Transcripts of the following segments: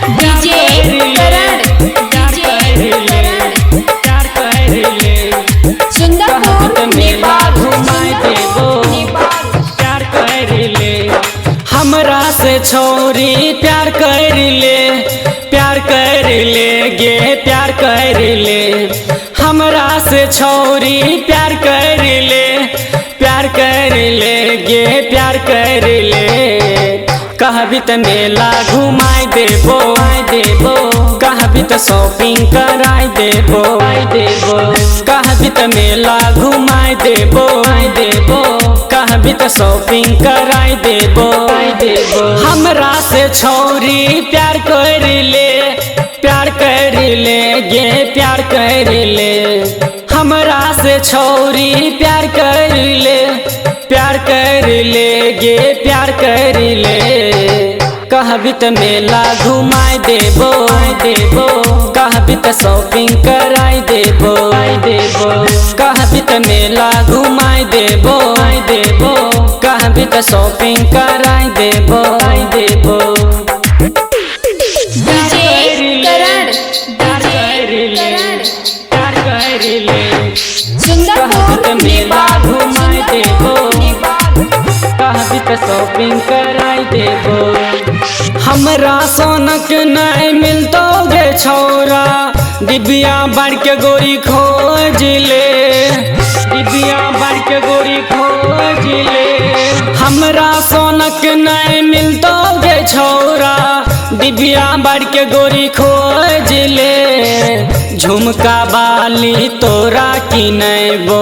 DJ करण सुंदरपुर नेपाल घुमाई देबो प्यार कर ले हमरा से छोरी प्यार कर ले गे प्यार कर ले हमरा से छोरी प्यार कर ले गे प्यार कर ले कहबी त मेला घुमाई देबो कहबी त शॉपिंग कराई देबो कहबी त मेला घुमाई देबो कहबी त शॉपिंग कराई देबो हमरा से छोरी प्यार कर ले गे प्यार कर ले हमरा से छोरी प्यार कर ले गे प्यार कर ले कहबी त मेला घुमाई देबो कहबी त शॉपिंग कराई देबो कहबी त मेला घुमाई देबो कहबी त शॉपिंग कराई देबो डीजे करण सुंदरपुर नेपाल घुमाई देबो कहबी त शॉपिंग कराई देबो हमरा सोनक नहीं मिलतो गे छौरा दिव्या बढ़ के गोरी खोज ले हमरा सोनक नहीं मिलतो गे छौरा दिव्या बढ़ के गोरी खोज ले झुमका बाली तोरा किनैबो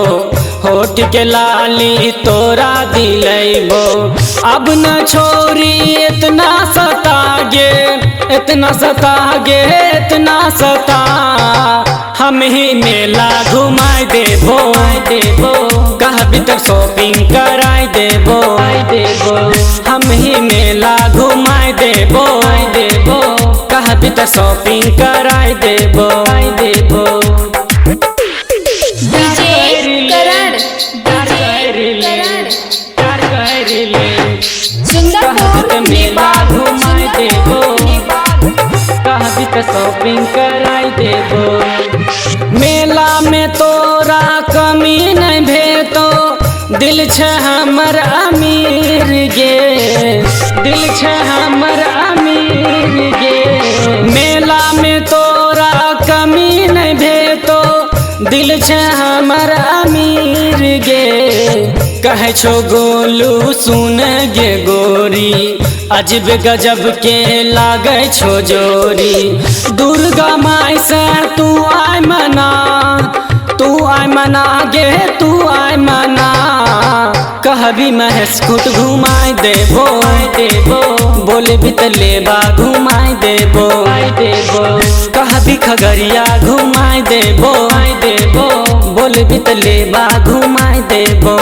होठ के लाली तोरा दिलैबो अब न छोरी इतना सता हम ही मेला घुमाई देबो कहबी त शॉपिंग कराई देबो हम ही मेला घुमाई देबो कहबी त शॉपिंग कराई देबो डीजे करण सुंदरपुर नेपाल घुमाई देबो कहबी त शॉपिंग कराई देबो मेला में तोरा कमी नहीं भेटो दिल छ हमर अमीर गे मेला में तोरा कमी नहीं भेटो दिल छ हमर अमीर गे कहे छो गोलू सुन गे गोरी अजब गजब के लागे छो जोरी दुर्गा माई से तू आय मना गे तू आय मना कहबी महेश कुट घुमाई देबो बोले भी त लेबा घुमाई देबो कहबी खगड़िया घुमाई देबो बोले भी त लेबा घुमाई देबो